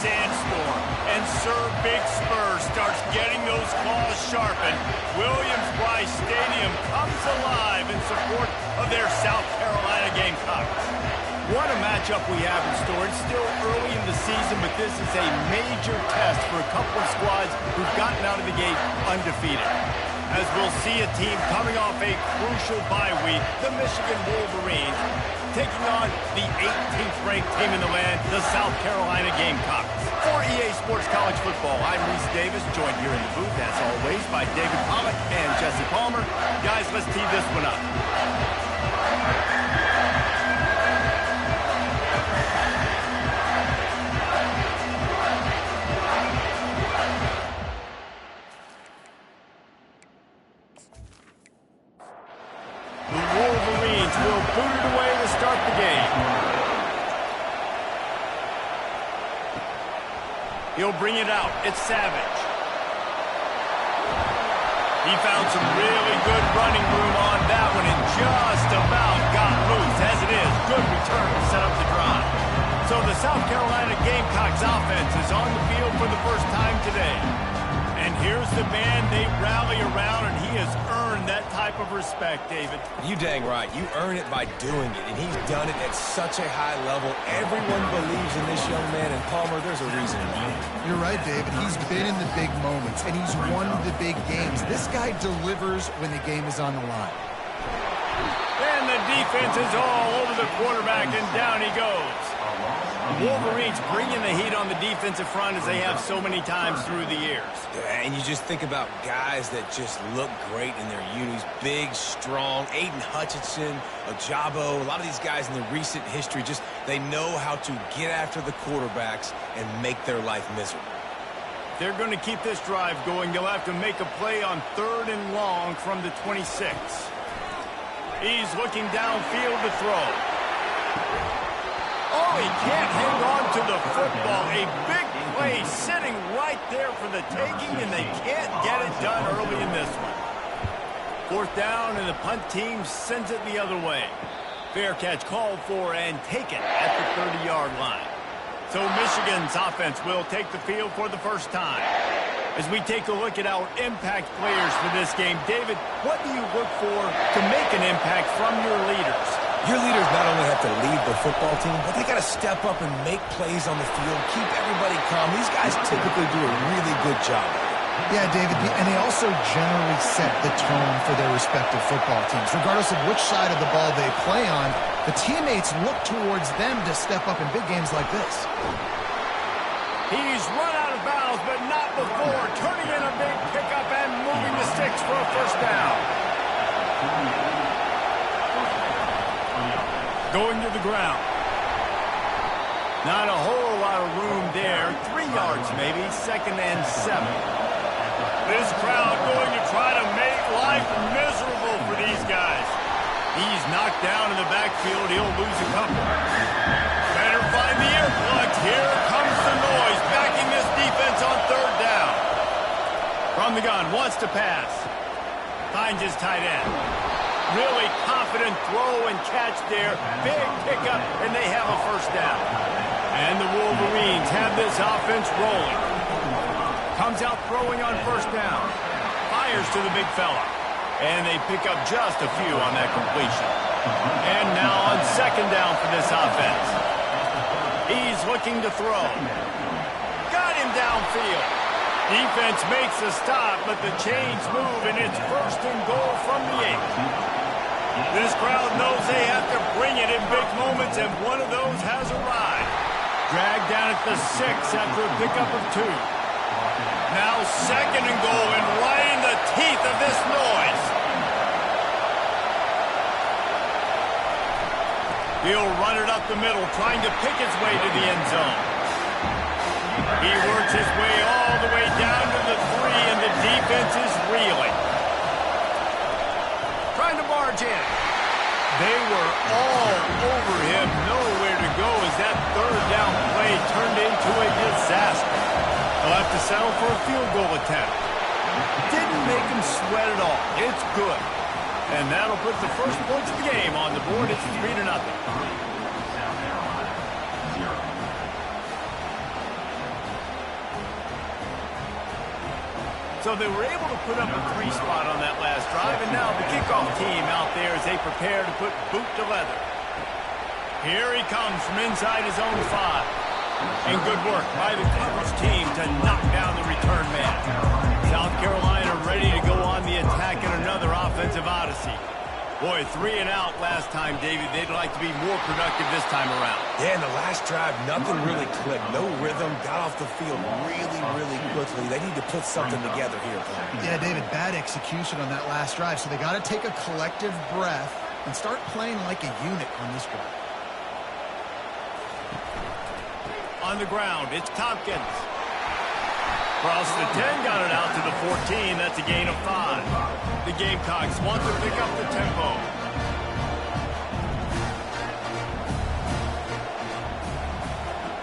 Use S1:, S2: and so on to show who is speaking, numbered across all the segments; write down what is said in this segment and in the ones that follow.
S1: sandstorm, and Sir Big Spur starts getting those claws sharpened, Williams-Brice Stadium comes alive in support of their South Carolina Gamecocks. What a matchup we have in store. It's still early in the season, but this is a major test for a couple of squads who've gotten out of the gate undefeated. As we'll see a team coming off a crucial bye week, the Michigan Wolverines, taking on the 18th ranked team in the land, the South Carolina Gamecocks. For EA Sports College Football, I'm Reese Davis, joined here in the booth, as always, by David Pollack and Jesse Palmer. Guys, let's tee this one up. Will boot it away to start the game. He'll bring it out. It's Savage. He found some really good running room on that one and just about got loose. As it is, good return to set up the drive. So the South Carolina Gamecocks offense is on the field for the first time today. And here's the band they rally around, and he has earned that type of respect, David.
S2: You dang right. You earn it by doing it, and he's done it at such a high level. Everyone believes in this young man, and Palmer, there's a reason why.
S3: You're right, David. He's been in the big moments, and he's won the big games. This guy delivers when the game is on the line.
S1: And the defense is all over the quarterback, and down he goes. The Wolverines bringing the heat on the defensive front as they have so many times through the years.
S2: And you just think about guys that just look great in their unis. Big, strong, Aiden Hutchinson, Ojabo, a lot of these guys in the recent history, just they know how to get after the quarterbacks and make their life miserable.
S1: They're going to keep this drive going. They'll have to make a play on 3rd and long from the 26. He's looking downfield to throw. Oh, he can't hang on to the football. A big play sitting right there for the taking, and they can't get it done early in this one. 4th down, and the punt team sends it the other way. Fair catch called for and taken at the 30-yard line. So Michigan's offense will take the field for the first time. As we take a look at our impact players for this game, David, what do you look for to make an impact from your leaders?
S2: Your leaders not only have to lead the football team, but they got to step up and make plays on the field, keep everybody calm. These guys typically do a really good job.
S3: Yeah, David, and they also generally set the tone for their respective football teams. Regardless of which side of the ball they play on, the teammates look towards them to step up in big games like this.
S1: He's run out of bounds, but not before turning in a big pickup and moving the sticks for a first down. Going to the ground. Not a whole lot of room there. 3 yards maybe, 2nd and 7. This crowd going to try to make life miserable for these guys. He's knocked down in the backfield. He'll lose a couple. Better find the earplugs. Here comes the noise, backing this defense on 3rd down. From the gun, wants to pass. Finds his tight end. Really confident throw and catch there. Big pickup, and they have a first down. And the Wolverines have this offense rolling. Comes out throwing on 1st down. Fires to the big fella. And they pick up just a few on that completion. And now on 2nd down for this offense. He's looking to throw. Got him downfield. Defense makes a stop, but the chains move, and it's 1st and goal from the 8. This crowd knows they have to bring it in big moments, and one of those has arrived. Dragged down at the 6 after a pickup of 2. Now 2nd and goal, and right in the teeth of this noise. He'll run it up the middle, trying to pick his way to the end zone. He works his way all the way down to the 3, and the defense is reeling. Trying to barge in. They were all over him, nowhere to go as that 3rd down play turned into a disaster. They'll have to settle for a field goal attempt. Didn't make him sweat at all. It's good. And that'll put the first points of the game on the board. It's 3-0. So they were able to put up a 3 spot on that last drive, and now the kickoff team out there as they prepare to put boot to leather. Here he comes from inside his own 5. And good work by the coverage team to knock down the return man. South Carolina ready to go on the attack in another offensive odyssey. Boy, 3 and out last time, David. They'd like to be more productive this time around.
S2: Yeah, in the last drive, nothing really clicked. No rhythm. Got off the field really, really quickly. They need to put something together here, Paul.
S3: Yeah, David, bad execution on that last drive. So they got to take a collective breath and start playing like a unit on this drive.
S1: On the ground, it's Tompkins. Across the 10, got it out to the 14. That's a gain of 5. The Gamecocks want to pick up the tempo.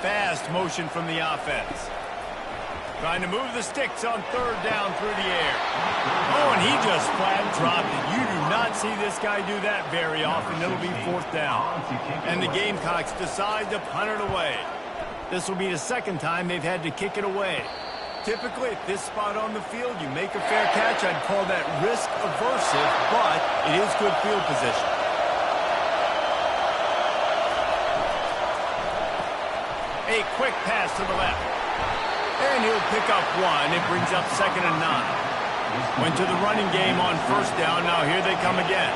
S1: Fast motion from the offense. Trying to move the sticks on 3rd down through the air. Oh, and he just flat dropped it. You do not see this guy do that very often. It'll be 4th down. And the Gamecocks decide to punt it away. This will be the 2nd time they've had to kick it away. Typically, at this spot on the field, you make a fair catch. I'd call that risk-aversive, but it is good field position. A quick pass to the left. And he'll pick up 1. It brings up 2nd and 9. Went to the running game on 1st down. Now here they come again.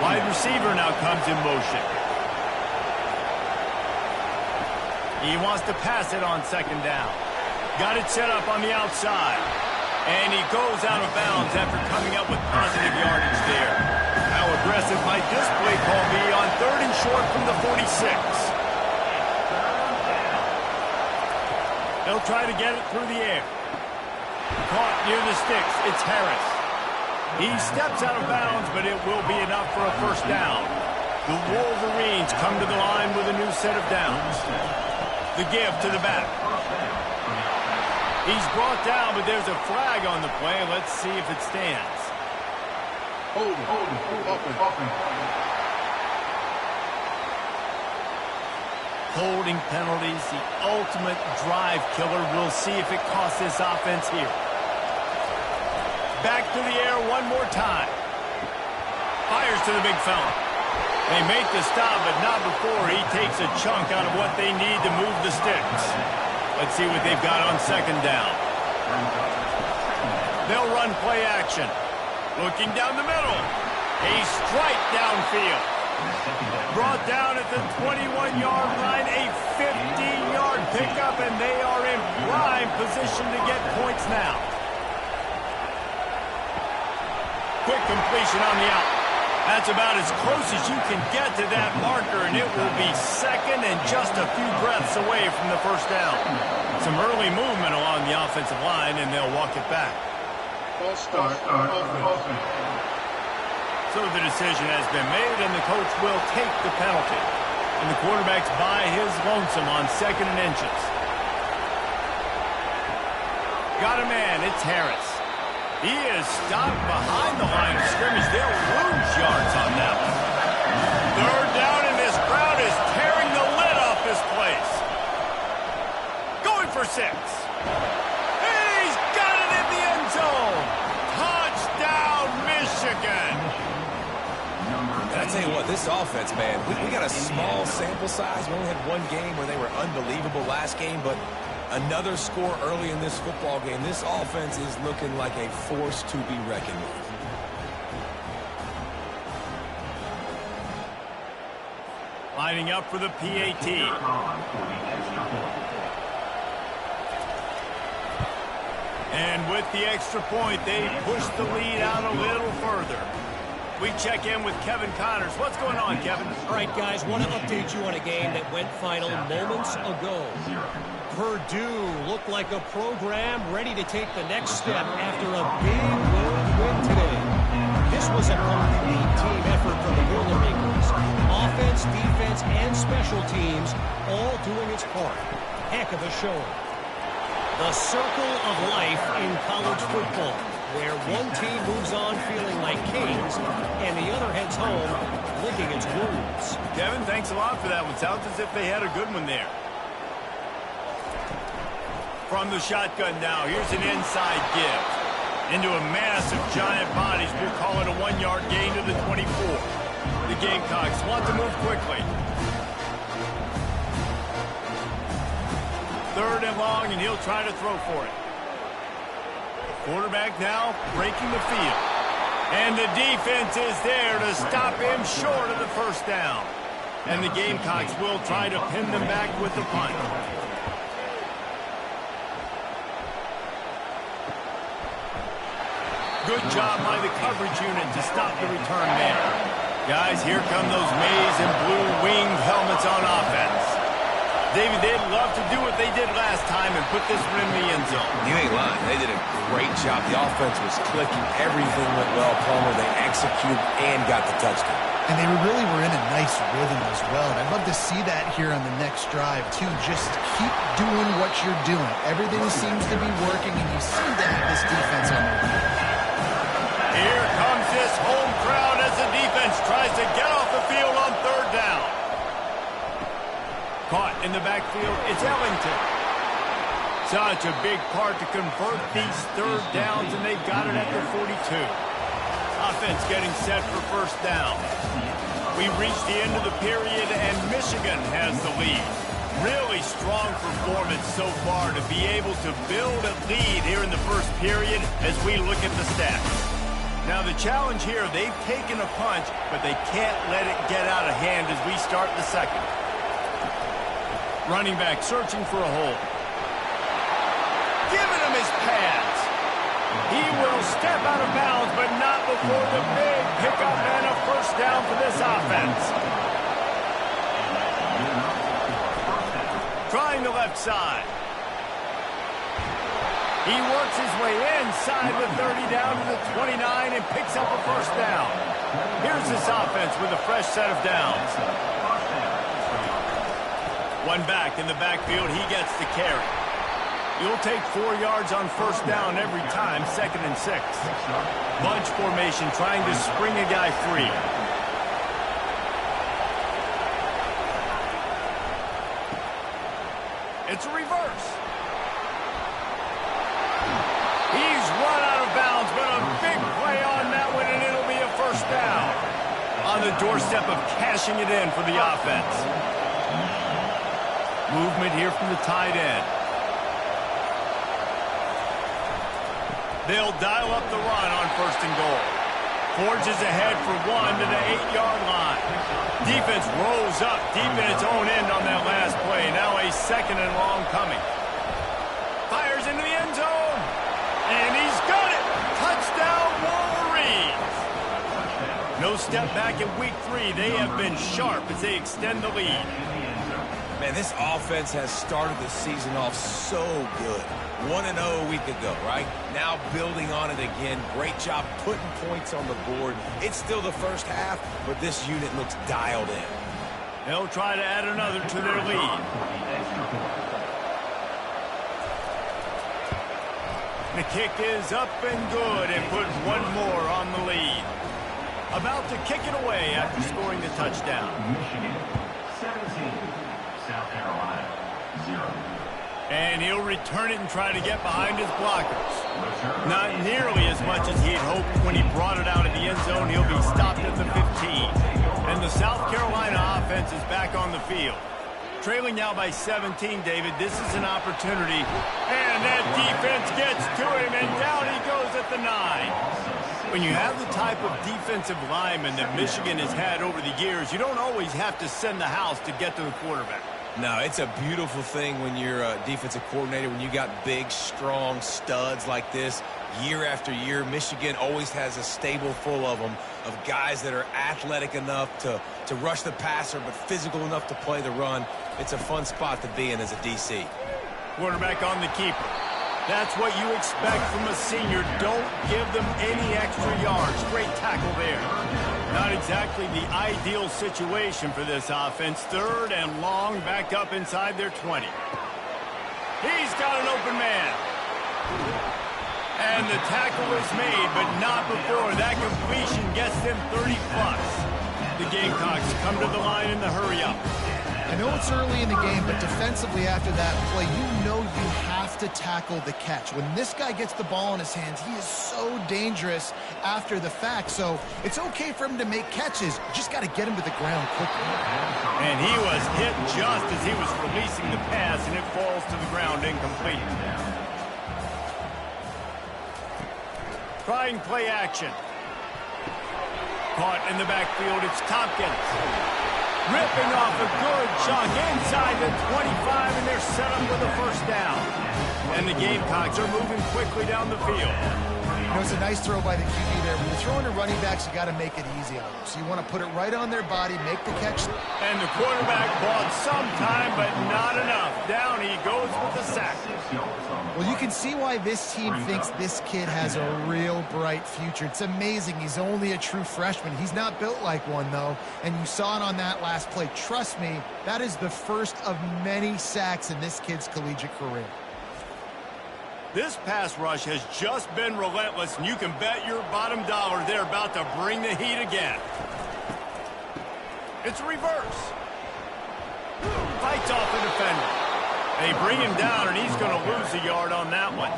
S1: Wide receiver now comes in motion. He wants to pass it on 2nd down. Got it set up on the outside. And he goes out of bounds after coming up with positive yardage there. How aggressive might this play call be on 3rd and short from the 46? They'll try to get it through the air. Caught near the sticks. It's Harris. He steps out of bounds, but it will be enough for a 1st down. The Wolverines come to the line with a new set of downs. The give to the back. He's brought down, but there's a flag on the play. Let's see if it stands. Holding penalties, the ultimate drive killer. We'll see if it costs this offense here. Back to the air one more time. Fires to the big fella. They make the stop, but not before he takes a chunk out of what they need to move the sticks. Let's see what they've got on 2nd down. They'll run play action. Looking down the middle. A strike downfield. Brought down at the 21-yard line. A 50-yard pickup, and they are in prime position to get points now. Quick completion on the out. That's about as close as you can get to that marker, and it will be 2nd and just a few breaths away from the 1st down. Some early movement along the offensive line, and they'll walk it back. So the decision has been made, and the coach will take the penalty. And the quarterback's by his lonesome on 2nd and inches. Got a man. It's Harris. He is stopped behind the line of scrimmage. They'll lose yards on that one. 3rd down, and this crowd is tearing the lid off this place. Going for 6. And he's got it in the end zone. Touchdown, Michigan.
S2: And I tell you what, this offense, man, we got a small sample size. We only had one game where they were unbelievable last game, but another score early in this football game. This offense is looking like a force to be reckoned with.
S1: Lining up for the PAT. And with the extra point, they push the lead out a little further. We check in with Kevin Connors. What's going on, Kevin?
S4: All right, guys, want to update you on a game that went final moments ago. Purdue looked like a program ready to take the next step after a big road win today. This was a complete team effort from the Boilermakers. Offense, defense, and special teams all doing its part. Heck of a showing. The circle of life in college football, where one team moves on feeling like kings and the other heads home licking its wounds.
S1: Kevin, thanks a lot for that one. Sounds as if they had a good one there. From the shotgun now, here's an inside give. Into a mass of giant bodies, we'll call it a 1-yard gain to the 24. The Gamecocks want to move quickly. 3rd and long, and he'll try to throw for it. Quarterback now breaking the field. And the defense is there to stop him short of the first down. And the Gamecocks will try to pin them back with the punt. Good job by the coverage unit to stop the return man. Guys, here come those maize and blue winged helmets on offense. David, they'd love to do what they did last time and put this one in the end zone.
S2: You ain't lying. They did a great job. The offense was clicking. Everything went well. Palmer, they executed and got the touchdown.
S3: And they really were in a nice rhythm as well. And I'd love to see that here on the next drive, too. Just keep doing what you're doing. Everything seems to be working, and you seem to have this defense on their feet.
S1: Here comes this home crowd as the defense tries to get off the field on 3rd down. Caught in the backfield, it's Ellington. Such a big part to convert these 3rd downs, and they've got it at the 42. Offense getting set for 1st down. We reached the end of the period, and Michigan has the lead. Really strong performance so far to be able to build a lead here in the 1st period as we look at the stats. Now the challenge here, they've taken a punch, but they can't let it get out of hand as we start the 2nd. Running back searching for a hole. Giving him his pads. He will step out of bounds, but not before the big pickup and a 1st down for this offense. Trying the left side. He works his way inside the 30 down to the 29 and picks up a 1st down. Here's this offense with a fresh set of downs. One back in the backfield, he gets the carry. You'll take 4 yards on 1st down every time, 2nd and 6. Bunch formation trying to spring a guy free. It's a reverse. He's run out of bounds, but a big play on that one, and it'll be a 1st down. On the doorstep of cashing it in for the offense. Movement here from the tight end. They'll dial up the run on 1st and goal. Forges ahead for 1 to the 8-yard line. Defense rolls up deep in its own end on that last play. Now a 2nd and long coming. Fires into the end zone. And he's got it. Touchdown, Wolverines. No step back in week 3. They have been sharp as they extend the lead.
S2: Man, this offense has started the season off so good. 1-0 a week ago, right? Now building on it again. Great job putting points on the board. It's still the 1st half, but this unit looks dialed in.
S1: They'll try to add another to their lead. The kick is up and good and puts 1 more on the lead. About to kick it away after scoring the touchdown.
S5: Michigan 17, South Carolina 0.
S1: And he'll return it and try to get behind his blockers. Not nearly as much as he had hoped when he brought it out of the end zone. He'll be stopped at the 15. And the South Carolina offense is back on the field. Trailing now by 17, David. This is an opportunity. And that defense gets to him, and down he goes at the 9. When you have the type of defensive lineman that Michigan has had over the years, you don't always have to send the house to get to the quarterback.
S2: No, it's a beautiful thing when you're a defensive coordinator, when you got big, strong studs like this. Year after year, Michigan always has a stable full of them, of guys that are athletic enough to rush the passer, but physical enough to play the run. It's a fun spot to be in as a DC.
S1: Quarterback on the keeper. That's what you expect from a senior. Don't give them any extra yards. Great tackle there. Not exactly the ideal situation for this offense. 3rd and long, back up inside their 20. He's got an open man. And the tackle is made, but not before that completion gets them 30+. The Gamecocks come to the line in the hurry-up.
S3: And I know it's early in the game, but defensively after that play, you know you have to tackle the catch. When this guy gets the ball in his hands, he is so dangerous after the fact. So it's okay for him to make catches. You just got to get him to the ground quickly.
S1: And he was hit just as he was releasing the pass, and it falls to the ground incomplete. Trying play action. Caught in the backfield, it's Tompkins. Ripping off a good chunk inside the 25, and they're set up with a first down. And the Gamecocks are moving quickly down the field.
S3: You know, it's a nice throw by the QB there. When you're throwing to running backs, you got to make it easy on them. So you want to put it right on their body, make the catch.
S1: And the quarterback bought some time, but not enough. Down he goes with the sack.
S3: Well, you can see why this team thinks this kid has a real bright future. It's amazing. He's only a true freshman. He's not built like one, though. And you saw it on that last play. Trust me, that is the first of many sacks in this kid's collegiate career.
S1: This pass rush has just been relentless, and you can bet your bottom dollar they're about to bring the heat again. It's a reverse. Fights off the defender. They bring him down, and he's going to lose a yard on that one.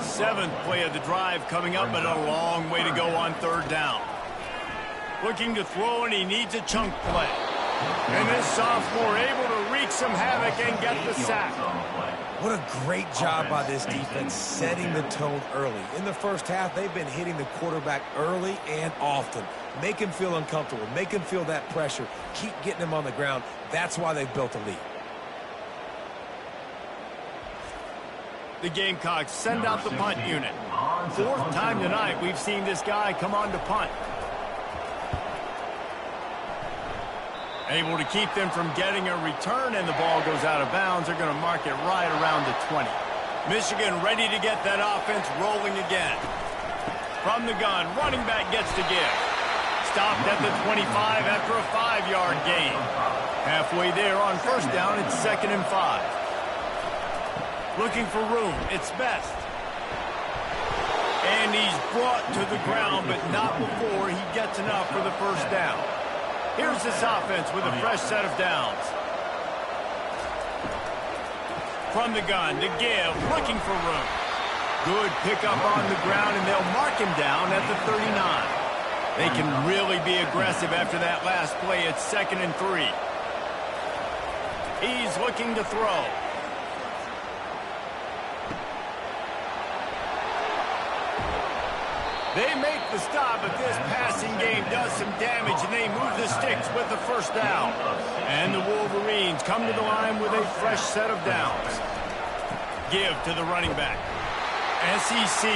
S1: 7th play of the drive coming up, but a long way to go on 3rd down. Looking to throw, and he needs a chunk play. And this sophomore able to wreak some havoc and get the sack.
S2: What a great job by this defense setting the tone early. In the first half, they've been hitting the quarterback early and often. Make him feel uncomfortable. Make him feel that pressure. Keep getting him on the ground. That's why they've built a lead.
S1: The Gamecocks send out the punt unit. 4th time tonight we've seen this guy come on to punt. Able to keep them from getting a return, and the ball goes out of bounds. They're going to mark it right around the 20. Michigan ready to get that offense rolling again. From the gun, running back gets to give. Stopped at the 25 after a 5-yard gain. Halfway there on 1st down, it's 2nd and 5. Looking for room, it's Best. And he's brought to the ground, but not before he gets enough for the 1st down. Here's this offense with a fresh set of downs. From the gun to give, looking for room. Good pickup on the ground, and they'll mark him down at the 39. They can really be aggressive after that last play. It's 2nd and 3. He's looking to throw. They make the stop, but this passing game does some damage, and they move the sticks with the 1st down. And the Wolverines come to the line with a fresh set of downs. Give to the running back. SEC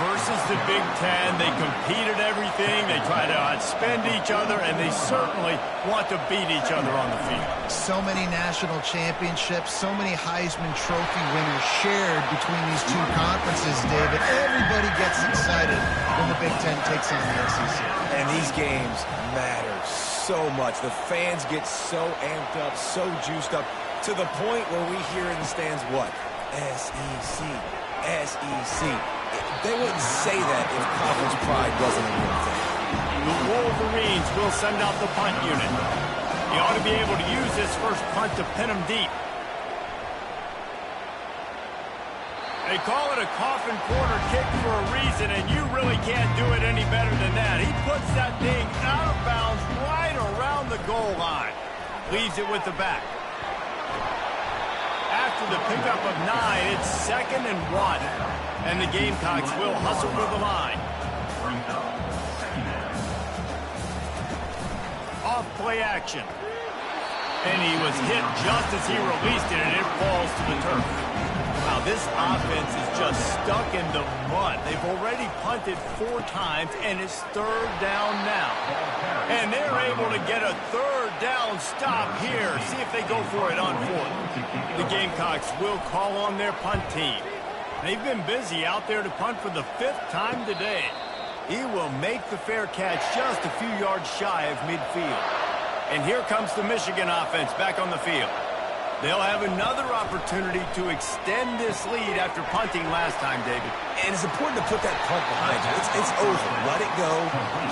S1: versus the Big Ten. They compete at everything. They try to outspend each other, and they certainly want to beat each other on the field.
S3: So many national championships, so many Heisman Trophy winners shared between these two conferences, David. Everybody gets excited when the Big Ten takes on the SEC.
S2: And these games matter so much. The fans get so amped up, so juiced up, to the point where we hear in the stands what? SEC. SEC. They wouldn't say that if conference pride wasn't a real thing.
S1: The Wolverines will send out the punt unit. He ought to be able to use this first punt to pin him deep. They call it a coffin corner kick for a reason, and you really can't do it any better than that. He puts that thing out of bounds right around the goal line. Leaves it with the back. After the pickup of 9, it's 2nd and 1. And the Gamecocks will hustle to the line. Off play action. And he was hit just as he released it, and it falls to the turf. Now, this offense is just stuck in the mud. They've already punted 4 times, and it's 3rd down now. And they're able to get a 3rd down stop here. See if they go for it on 4th. The Gamecocks will call on their punt team. They've been busy out there to punt for the 5th time today. He will make the fair catch just a few yards shy of midfield. And here comes the Michigan offense back on the field. They'll have another opportunity to extend this lead after punting last time, David.
S2: And it's important to put that punt behind you. It's over. Let it go.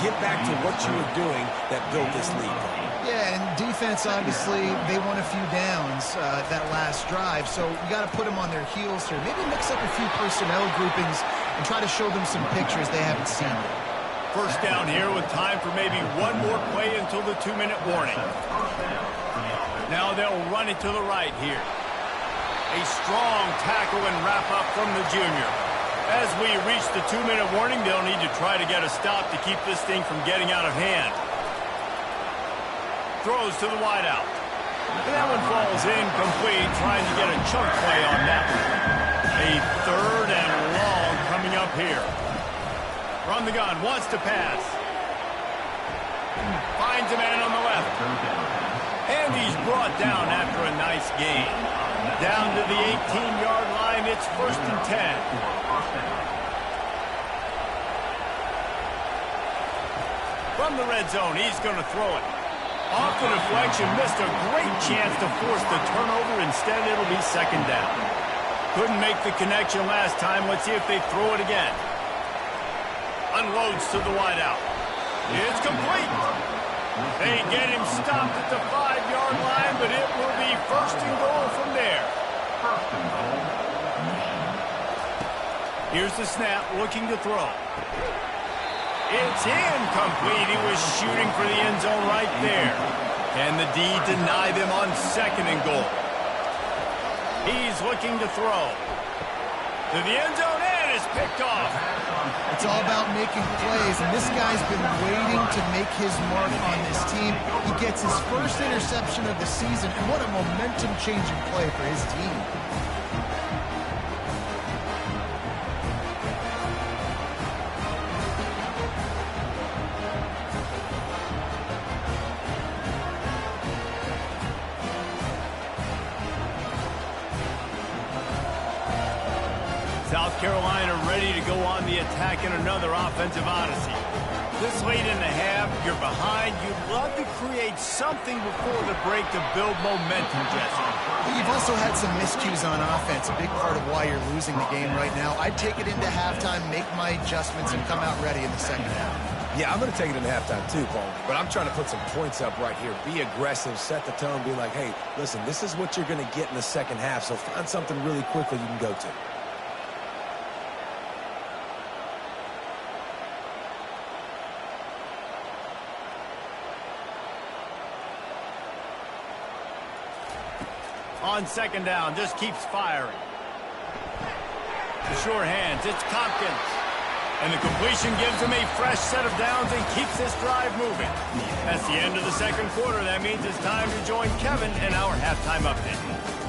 S2: Get back to what you were doing that built this lead.
S3: Yeah, and defense, obviously, they won a few downs that last drive, so you got to put them on their heels here. Maybe mix up a few personnel groupings and try to show them some pictures they haven't seen yet.
S1: First down here with time for maybe one more play until the 2-minute warning. Now they'll run it to the right here. A strong tackle and wrap-up from the junior. As we reach the 2-minute warning, they'll need to try to get a stop to keep this thing from getting out of hand. Throws to the wideout. And that one falls incomplete, trying to get a chunk play on that one. A 3rd and long coming up here. From the gun, wants to pass. Finds a man on the left. And he's brought down after a nice gain. Down to the 18-yard line, it's 1st and 10. From the red zone, he's going to throw it. Off the deflection, missed a great chance to force the turnover. Instead, it'll be 2nd down. Couldn't make the connection last time. Let's see if they throw it again. Unloads to the wideout. It's complete. They get him stopped at the 5-yard line, but it will be 1st and goal from there. Here's the snap, looking to throw. It's incomplete. He was shooting for the end zone right there. And the D deny them on 2nd and goal. He's looking to throw. To the end zone, and is picked off.
S3: It's all about making plays, and this guy's been waiting to make his mark on this team. He gets his first interception of the season, and what a momentum-changing play for his team.
S1: South Carolina ready to go on the attack in another offensive odyssey. This late in the half, you're behind. You'd love to create something before the break to build momentum, Jesse.
S3: You've also had some miscues on offense, a big part of why you're losing the game right now. I'd take it into halftime, make my adjustments, and come out ready in the 2nd half.
S2: Yeah, I'm going to take it into halftime too, Paul. But I'm trying to put some points up right here. Be aggressive, set the tone, be like, hey, listen, this is what you're going to get in the 2nd half, so find something really quickly you can go to.
S1: On 2nd down, just keeps firing. The sure hands, it's Tompkins. And the completion gives him a fresh set of downs and keeps this drive moving. That's the end of the 2nd quarter. That means it's time to join Kevin in our halftime update.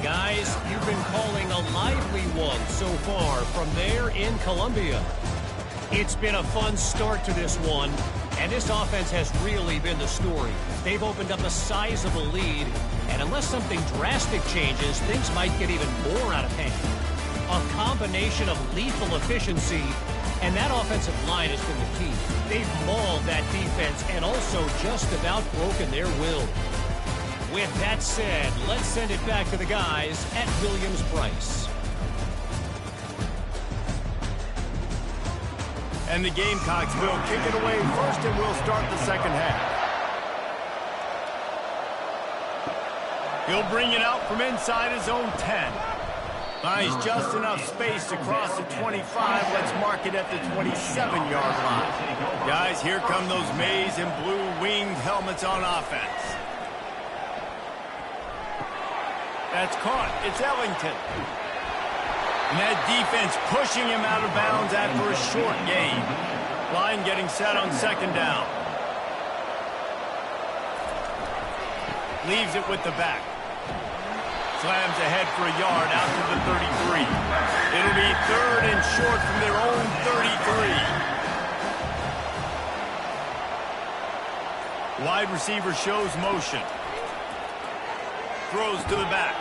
S4: Guys, you've been calling a lively one so far from there in Columbia. It's been a fun start to this one, and this offense has really been the story. They've opened up a sizable lead, and unless something drastic changes, things might get even more out of hand. A combination of lethal efficiency, and that offensive line has been the key. They've mauled that defense and also just about broken their will. With that said, let's send it back to the guys at Williams-Brice.
S1: And the Gamecocks will kick it away first, and we'll start the 2nd half. He'll bring it out from inside his own 10. Finds just enough space to cross the 25. Let's mark it at the 27-yard line. Guys, here come those maize and blue winged helmets on offense. That's caught. It's Ellington. And that defense pushing him out of bounds after a short gain. Line getting set on 2nd down. Leaves it with the back. Slams ahead for a yard out to the 33. It'll be 3rd and short from their own 33. Wide receiver shows motion. Throws to the back.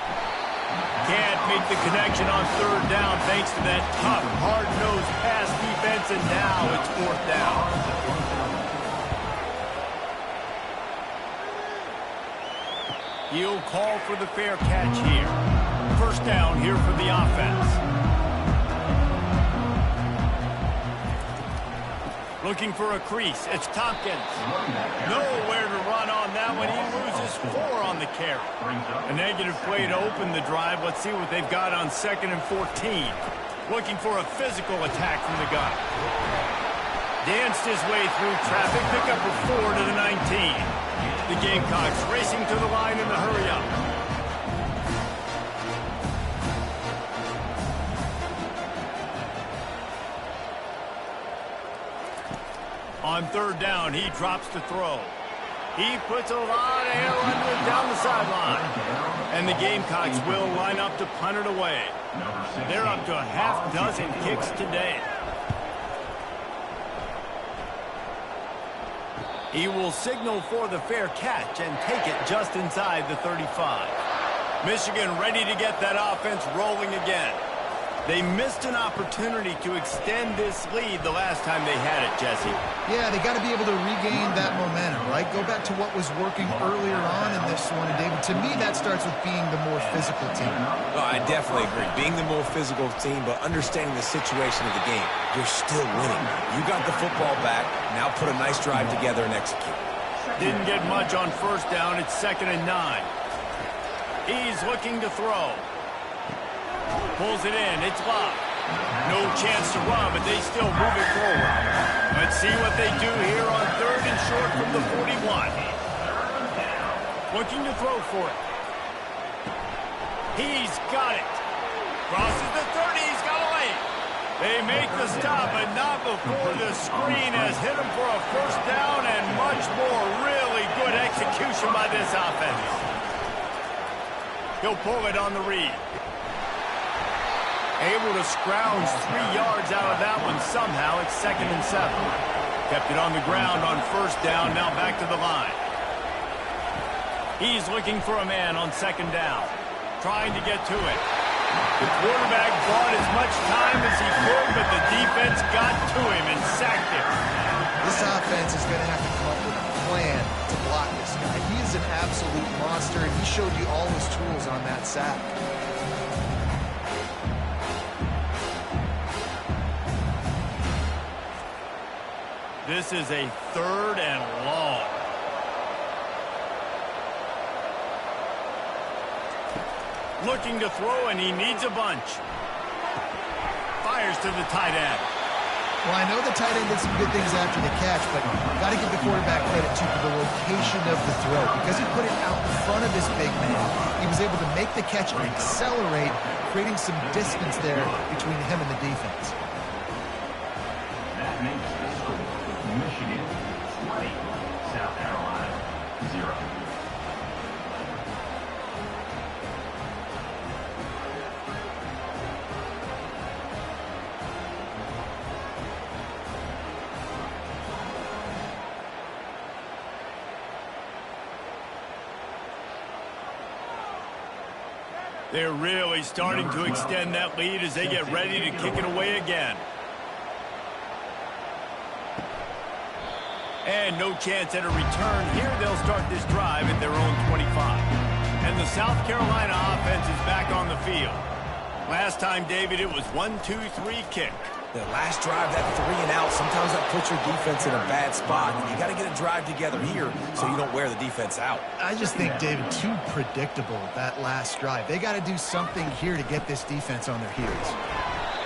S1: Can't make the connection on 3rd down thanks to that tough, hard-nosed pass defense, and now it's 4th down. He'll call for the fair catch here. 1st down here for the offense. Looking for a crease. It's Tompkins. Nowhere to run on that one. He loses 4 on the carry. A negative play to open the drive. Let's see what they've got on 2nd and 14. Looking for a physical attack from the gun. Danced his way through traffic. Pick up a 4 to the 19. The Gamecocks racing to the line in the hurry-up. On 3rd down, he drops to throw. He puts a lot of air under it down the sideline. And the Gamecocks will line up to punt it away. They're up to a half-dozen kicks today. He will signal for the fair catch and take it just inside the 35. Michigan ready to get that offense rolling again. They missed an opportunity to extend this lead the last time they had it, Jesse.
S3: Yeah, they got to be able to regain that momentum, right? Go back to what was working earlier on in this one. And, David, to me, that starts with being the more physical team.
S2: Oh, I definitely agree. Being the more physical team, but understanding the situation of the game. You're still winning. You got the football back. Now put a nice drive together and execute.
S1: Didn't get much on 1st down. It's 2nd and 9. He's looking to throw. Pulls it in. It's locked. No chance to run, but they still move it forward. Let's see what they do here on 3rd and short from the 41. Looking to throw for it. He's got it. Crosses the 30. He's got a lane. They make the stop, but not before the screen has hit him for a 1st down and much more. Really good execution by this offense. He'll pull it on the read. Able to scrounge 3 yards out of that one somehow. It's 2nd and 7. Kept it on the ground on 1st down. Now back to the line. He's looking for a man on 2nd down. Trying to get to it. The quarterback bought as much time as he could, but the defense got to him and sacked him.
S3: This offense is going to have to come up with a plan to block this guy. He is an absolute monster, and he showed you all his tools on that sack.
S1: This is a 3rd and long. Looking to throw, and he needs a bunch. Fires to the tight end.
S3: Well, I know the tight end did some good things after the catch, but got to give the quarterback credit to the location of the throw. Because he put it out in front of his big man, he was able to make the catch and accelerate, creating some distance there between him and the defense.
S5: That makes the score Michigan 20, South Carolina 0.
S1: They're really starting to extend that lead as they get ready to kick it away again. And no chance at a return here. They'll start this drive at their own 25. And the South Carolina offense is back on the field. Last time, David, it was 1-2-3 kick.
S2: The last drive, that 3 and out, sometimes that puts your defense in a bad spot. You got to get a drive together here so you don't wear the defense out.
S3: I just think, David, too predictable, that last drive. They got to do something here to get this defense on their heels.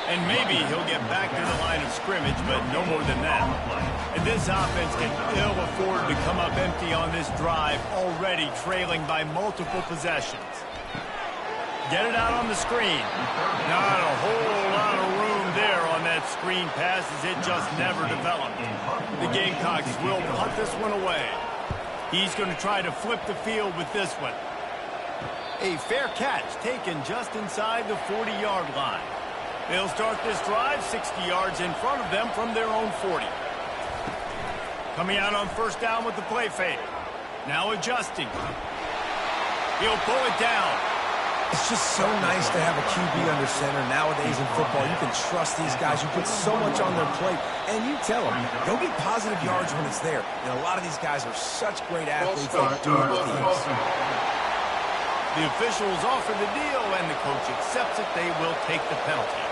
S1: And maybe he'll get back to the line of scrimmage, but no more than that. And this offense can ill afford to come up empty on this drive, already trailing by multiple possessions. Get it out on the screen. Not a whole lot of room there on that screen pass as it just never developed. The Gamecocks will punt this one away. He's going to try to flip the field with this one. A fair catch taken just inside the 40-yard line. They'll start this drive 60 yards in front of them from their own 40. Coming out on 1st down with the play fake. Now adjusting. He'll pull it down.
S2: It's just so nice to have a QB under center nowadays in football. You can trust these guys. You put so much on their plate, and you tell them, go get positive yards when it's there. And a lot of these guys are such great athletes that do it with ease.
S1: The officials offer the deal, and the coach accepts it. They will take the penalty.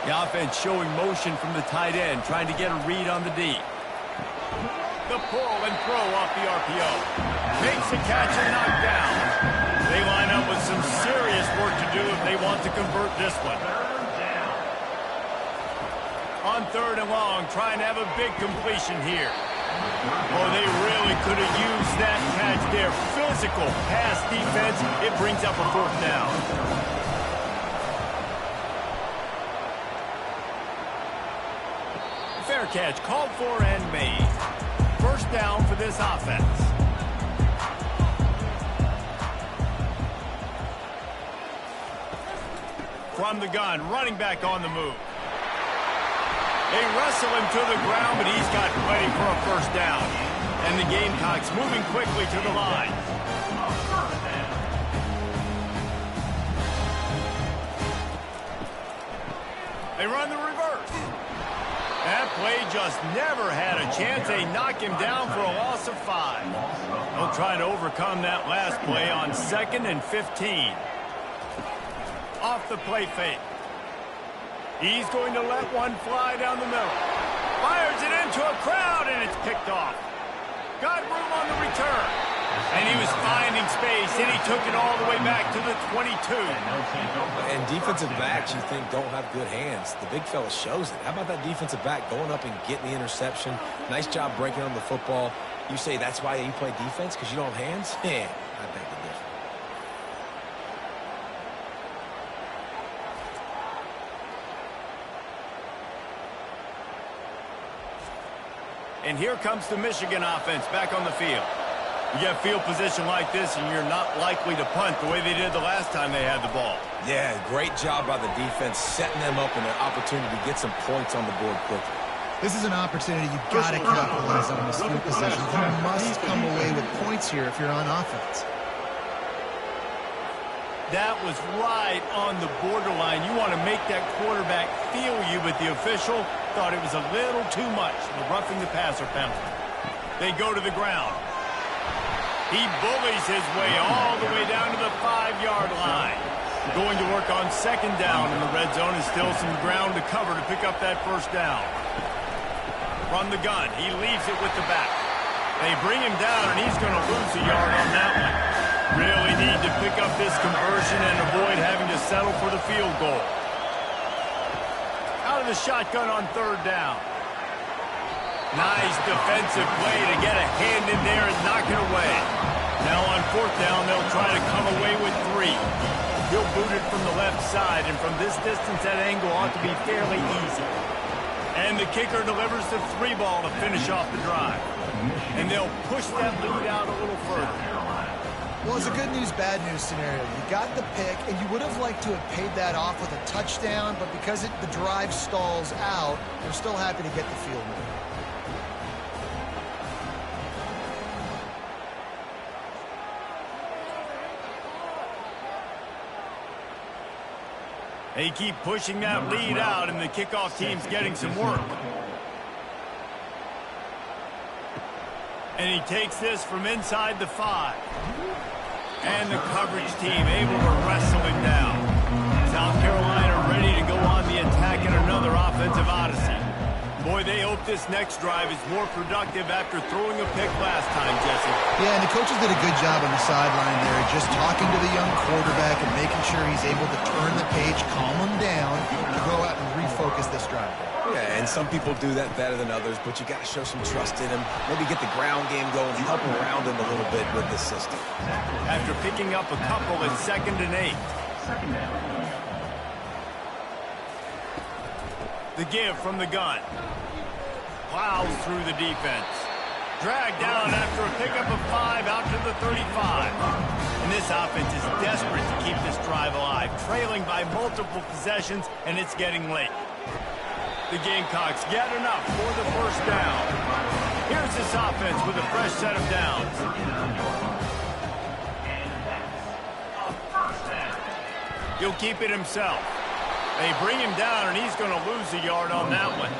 S1: The offense showing motion from the tight end, trying to get a read on the D. The pull and throw off the RPO. Makes the catch and knocked down. They line up with some serious work to do if they want to convert this one. On 3rd and long, trying to have a big completion here. Oh, they really could have used that catch there. Physical pass defense. It brings up a 4th down. Fair catch called for and made. 1st down for this offense. From the gun, running back on the move. They wrestle him to the ground, but he's got plenty for a 1st down. And the Gamecocks moving quickly to the line. They run the reverse. That play just never had a chance. They knock him down for a loss of 5. They'll try to overcome that last play on 2nd and 15. Off the play fake. He's going to let one fly down the middle. Fires it into a crowd, and it's picked off. Got room on the return. And he was finding space, and he took it all the way back to the 22.
S2: And defensive backs, you think, don't have good hands. The big fella shows it. How about that defensive back going up and getting the interception? Nice job breaking on the football. You say that's why you play defense, because you don't have hands? Yeah, I beg to differ.
S1: And here comes the Michigan offense back on the field. You get field position like this, and you're not likely to punt the way they did the last time they had the ball.
S2: Yeah, great job by the defense, setting them up in an opportunity to get some points on the board quickly.
S3: This is an opportunity you've got to capitalize on this field position. You must come away with points here if you're on offense.
S1: That was right on the borderline. You want to make that quarterback feel you, but the official thought it was a little too much, the roughing the passer penalty. They go to the ground. He bullies his way all the way down to the 5-yard line. Going to work on 2nd down in the red zone, and still some ground to cover to pick up that 1st down. From the gun, he leaves it with the back. They bring him down, and he's going to lose a yard on that one. Really need to pick up this conversion and avoid having to settle for the field goal. Out of the shotgun on 3rd down. Nice defensive play to get a hand in there and knock it away. Now on 4th down, they'll try to come away with 3. He'll boot it from the left side, and from this distance, that angle ought to be fairly easy. And the kicker delivers the 3 ball to finish off the drive. And they'll push that lead out a little further.
S3: Well, it's a good news, bad news scenario. You got the pick, and you would have liked to have paid that off with a touchdown, but because the drive stalls out, they're still happy to get the field goal.
S1: They keep pushing that lead out, and the kickoff team's getting some work. And he takes this from inside the 5. And the coverage team able to wrestle him down. South Carolina ready to go on the attack in another offensive odyssey. Boy, they hope this next drive is more productive after throwing a pick last time, Jesse.
S3: Yeah, and the coaches did a good job on the sideline there, just talking to the young quarterback and making sure he's able to turn the page, calm him down, to go out and refocus this drive.
S2: Yeah, and some people do that better than others, but you got to show some trust in him. Maybe get the ground game going, help around him a little bit with the system.
S1: After picking up a couple at 2nd and 8. The give from the gun. Plows through the defense. Dragged down after a pickup of 5 out to the 35. And this offense is desperate to keep this drive alive, trailing by multiple possessions, and it's getting late. The Gamecocks get enough for the 1st down. Here's this offense with a fresh set of downs. He'll keep it himself. They bring him down, and he's going to lose a yard on that one.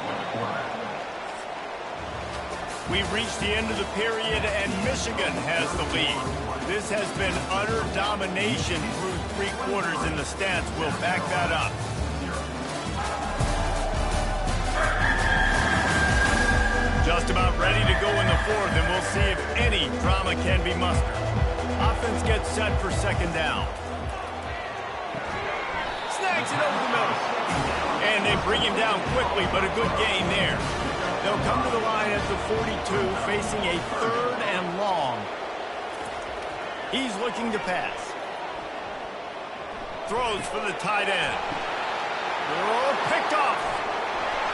S1: We've reached the end of the period, and Michigan has the lead. This has been utter domination through 3 quarters, and the stats will back that up. Just about ready to go in the fourth, and we'll see if any drama can be mustered. Offense gets set for second down. Snags it over the middle. And they bring him down quickly, but a good gain there. They'll come to the line at the 42, facing a third and long. He's looking to pass. Throws for the tight end. Oh, picked off.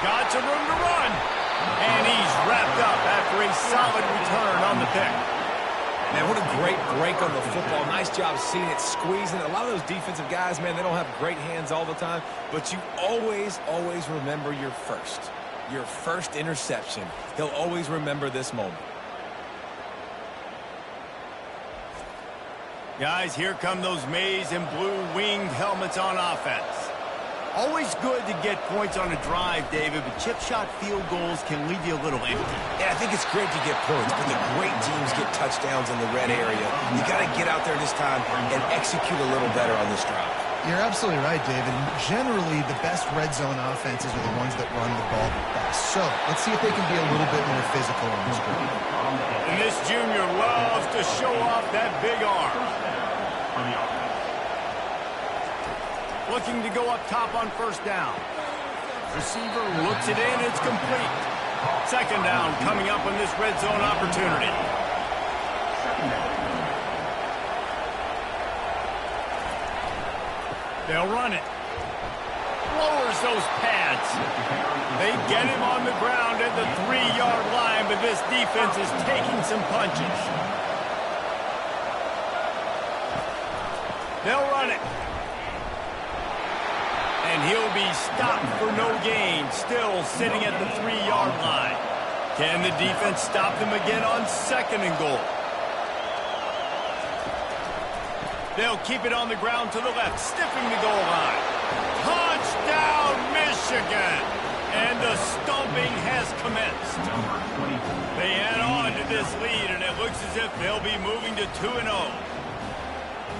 S1: Got some room to run. And he's wrapped up after a solid return on the pick.
S2: Man, what a great break on the football. Nice job seeing it squeezing. A lot of those defensive guys, man, they don't have great hands all the time, but you always, always remember your first interception. He'll always remember this moment.
S1: Guys, here come those maize and blue winged helmets on offense. Always good to get points on a drive, David, but chip shot field goals can leave you a little empty.
S2: Yeah, I think it's great to get points, but the great teams get touchdowns in the red area. You got to get out there this time and execute a little better on this drive.
S3: You're absolutely right, David. Generally, the best red zone offenses are the ones that run the ball the best. So let's see if they can be a little bit more physical on this drive.
S1: And this junior loves to show off that big arm. Looking to go up top on first down. Receiver looks it in, it's complete. Second down coming up on this red zone opportunity. They'll run it. Lowers those pads. They get him on the ground at the 3-yard line, but this defense is taking some punches. They'll run it. And he'll be stopped for no gain, still sitting at the 3-yard line. Can the defense stop them again on second and goal? They'll keep it on the ground to the left, stiffing the goal line. Touchdown, Michigan! And the stomping has commenced. They add on to this lead, and it looks as if they'll be moving to 2-0.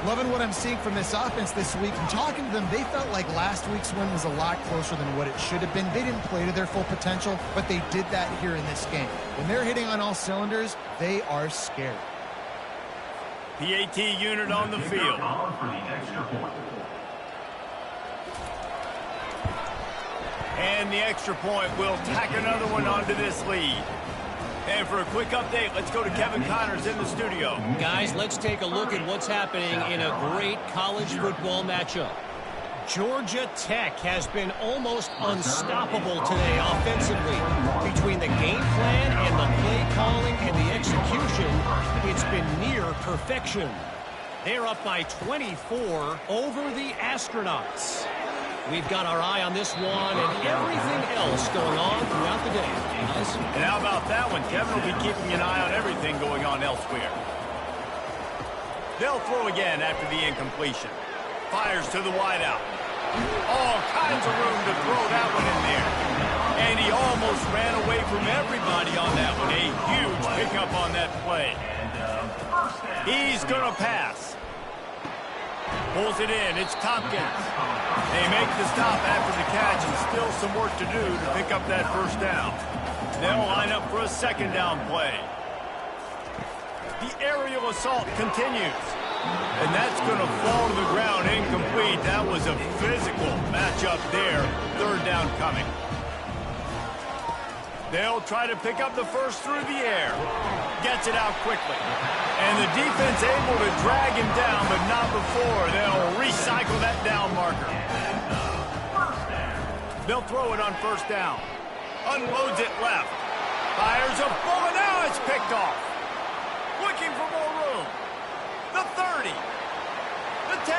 S3: Loving what I'm seeing from this offense this week. And talking to them, they felt like last week's win was a lot closer than what it should have been. They didn't play to their full potential, but they did that here in this game. When they're hitting on all cylinders, they are scary.
S1: PAT unit on the field. And the extra point will tack another one onto this lead. And for a quick update, let's go to Kevin Connors in the studio.
S4: Guys, let's take a look at what's happening in a great college football matchup. Georgia Tech has been almost unstoppable today offensively. Between the game plan and the play calling and the execution, it's been near perfection. They're up by 24 over the Astronauts. We've got our eye on this one and everything else going on throughout the day. Guys?
S1: And how about that one? Kevin will be keeping an eye on everything going on elsewhere. They'll throw again after the incompletion. Fires to the wideout. All kinds of room to throw that one in there. And he almost ran away from everybody on that one. A huge pickup on that play. He's going to pass. Pulls it in. It's Tompkins. They make the stop after the catch, and still some work to do to pick up that first down. They'll line up for a second down play. The aerial assault continues. And that's going to fall to the ground incomplete. That was a physical matchup there. Third down coming. They'll try to pick up the first through the air. Gets it out quickly. And the defense able to drag him down, but not before. They'll recycle that down marker. They'll throw it on first down. Unloads it left. Fires a bullet. Now it's picked off. Looking for more room. The 30. The 10.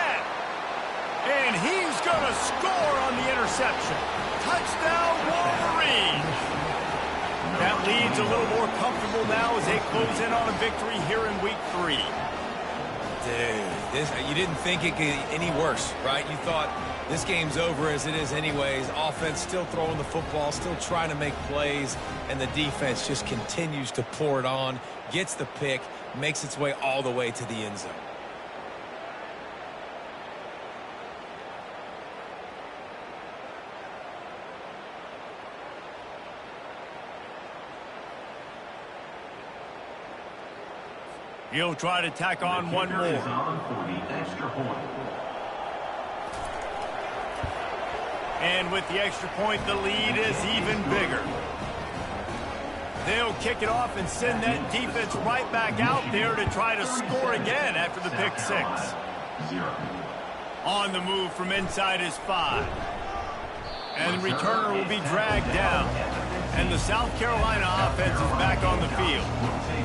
S1: And he's going to score on the interception. Touchdown, Wolverine. That lead's a little more comfortable now as they close in on a victory here in week 3.
S2: Dude, you didn't think it could get any worse, right? You thought this game's over as it is anyways. Offense still throwing the football, still trying to make plays, and the defense just continues to pour it on, gets the pick, makes its way all the way to the end zone.
S1: He'll try to tack on one more.
S5: Is on for the extra point.
S1: And with the extra point, the lead is even bigger. They'll kick it off and send that defense right back out there to try to score again after the pick six.
S5: 0.
S1: On the move from inside his 5. And the returner will be dragged down. And the South Carolina offense is back on the field.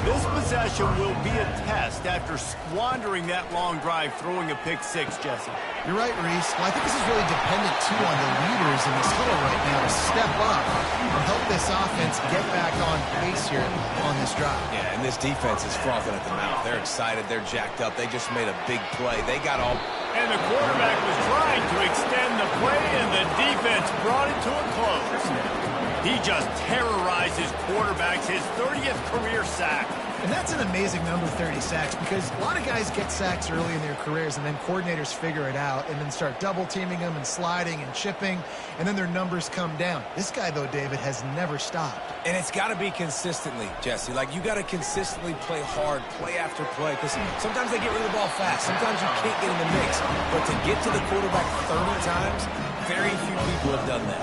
S1: This possession will be a test after squandering that long drive throwing a pick six, Jesse.
S3: You're right, Reese. Well, I think this is really dependent, too, on the leaders in this huddle right now to step up and help this offense get back on pace here on this drive.
S2: Yeah, and this defense is frothing at the mouth. They're excited. They're jacked up. They just made a big play. They got all...
S1: And the quarterback was trying to extend the play, and the defense brought it to a close. He just terrorized his quarterbacks, his 30th career sack.
S3: And that's an amazing number, 30 sacks, because a lot of guys get sacks early in their careers, and then coordinators figure it out and then start double-teaming them and sliding and chipping, and then their numbers come down. This guy, though, David, has never stopped.
S2: And it's got to be consistently, Jesse. Like, you got to consistently play hard, play after play, because sometimes they get rid of the ball fast. Sometimes you can't get in the mix. But to get to the quarterback 30 times, very few people have done that.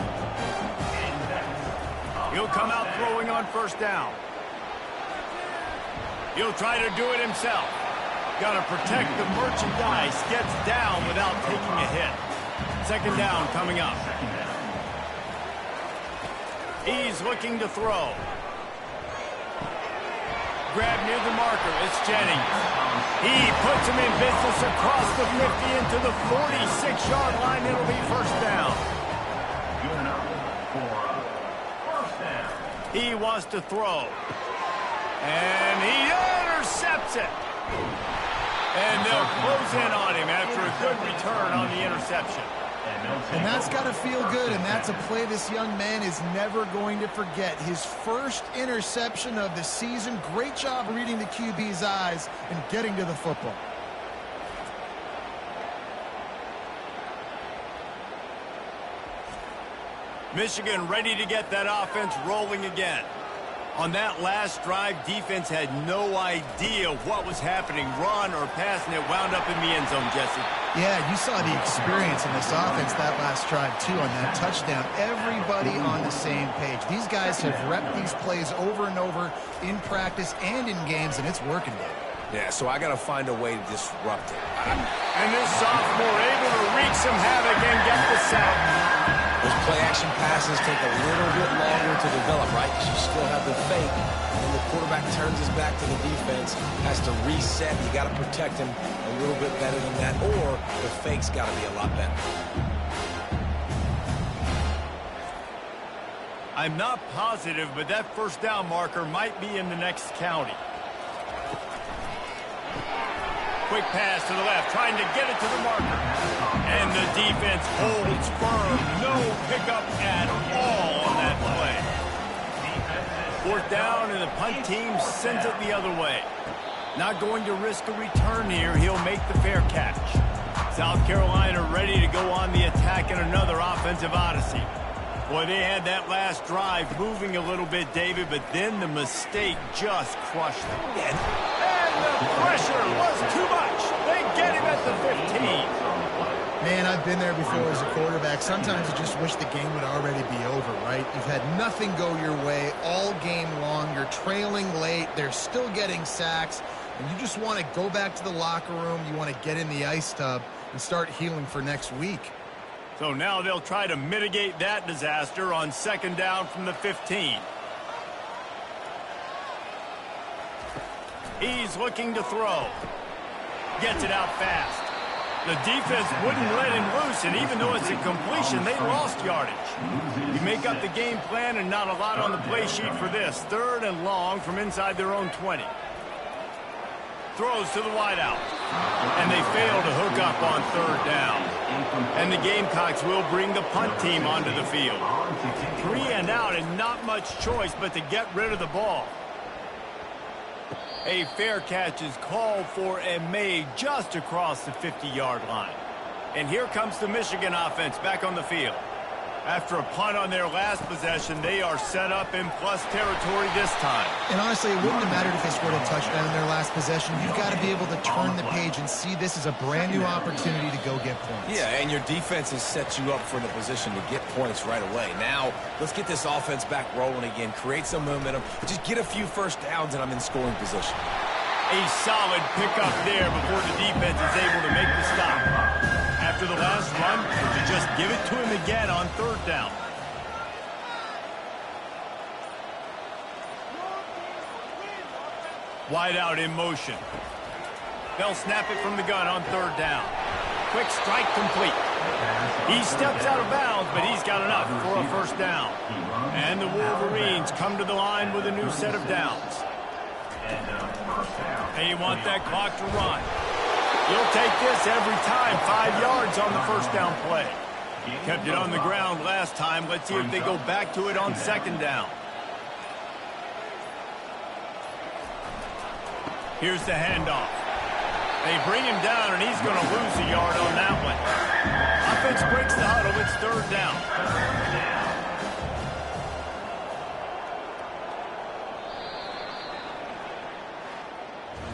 S1: He'll come out throwing on first down. He'll try to do it himself. Got to protect the merchandise. Gets down without taking a hit. Second down coming up. He's looking to throw. Grab near the marker. It's Jennings. He puts him in business across the 50 into the 46-yard line. It'll be first down.
S5: Good enough for first down.
S1: He wants to throw. And he intercepts it. And they'll close in on him after a good return on the interception.
S3: And that's got to feel good, and that's a play this young man is never going to forget. His first interception of the season. Great job reading the QB's eyes and getting to the football.
S1: Michigan ready to get that offense rolling again. On that last drive, defense had no idea what was happening. Run or pass, and it wound up in the end zone, Jesse.
S3: Yeah, you saw the experience in this offense that last drive, too, on that touchdown. Everybody on the same page. These guys have repped these plays over and over in practice and in games, and it's working, David.
S2: Yeah, so I got to find a way to disrupt it.
S1: And this sophomore able to wreak some havoc and get the sack.
S2: Those play-action passes take a little bit longer to develop, right? Because you still have the fake. And then the quarterback turns his back to the defense, has to reset. You got to protect him a little bit better than that, or the fake's got to be a lot better.
S1: I'm not positive, but that first down marker might be in the next county. Quick pass to the left, trying to get it to the marker. And the defense holds firm. No pickup at all on that play. Fourth down, and the punt team sends it the other way. Not going to risk a return here. He'll make the fair catch. South Carolina ready to go on the attack in another offensive odyssey. Boy, they had that last drive moving a little bit, David, but then the mistake just crushed them. And the pressure was too much. They get him at the 15.
S3: Man, I've been there before as a quarterback. Sometimes you just wish the game would already be over, right? You've had nothing go your way all game long. You're trailing late. They're still getting sacks. And you just want to go back to the locker room. You want to get in the ice tub and start healing for next week.
S1: So now they'll try to mitigate that disaster on second down from the 15. He's looking to throw. Gets it out fast. The defense wouldn't let him loose, and even though it's a completion, they lost yardage. You make up the game plan and not a lot on the play sheet for this. Third and long from inside their own 20. Throws to the wideout. And they fail to hook up on third down. And the Gamecocks will bring the punt team onto the field. 3 and out and not much choice but to get rid of the ball. A fair catch is called for and made just across the 50-yard line. And here comes the Michigan offense back on the field. After a punt on their last possession, they are set up in plus territory this time.
S3: And honestly, it wouldn't have mattered if they scored a touchdown in their last possession. You've got to be able to turn the page and see this as a brand new opportunity to go get points.
S2: Yeah, and your defense has set you up for the position to get points right away. Now, let's get this offense back rolling again, create some momentum, just get a few first downs, and I'm in scoring position.
S1: A solid pickup there before the defense is able to make the stop. After the last run, to just give it to him again on third down. Wide out in motion. They'll snap it from the gun on third down. Quick strike complete. He steps out of bounds, but he's got enough for a first down. And the Wolverines come to the line with a new set of downs. They want that clock to run. He'll take this every time. 5 yards on the first down play. Kept it on the ground last time. Let's see if they go back to it on second down. Here's the handoff. They bring him down, and he's going to lose a yard on that one. Offense breaks the huddle. It's third down.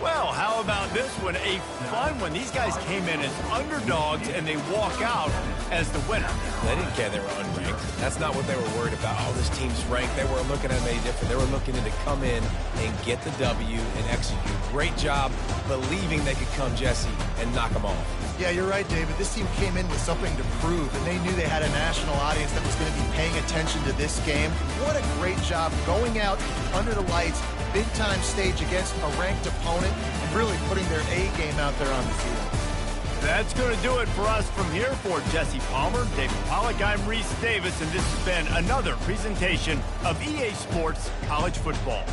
S1: Well, how about this one? A fun one. These guys came in as underdogs, and they walk out as the winner.
S2: They didn't care they were unranked. That's not what they were worried about. Oh, this team's ranked. They weren't looking at any different. They were looking to come in and get the W and execute. Great job believing they could come, Jesse, and knock them off.
S3: Yeah, you're right, David. This team came in with something to prove, and they knew they had a national audience that was going to be paying attention to this game. What a great job going out under the lights, big-time stage against a ranked opponent, and really putting their A game out there on the field.
S1: That's going to do it for us from here. For Jesse Palmer, David Pollack, I'm Reese Davis, and this has been another presentation of EA Sports College Football.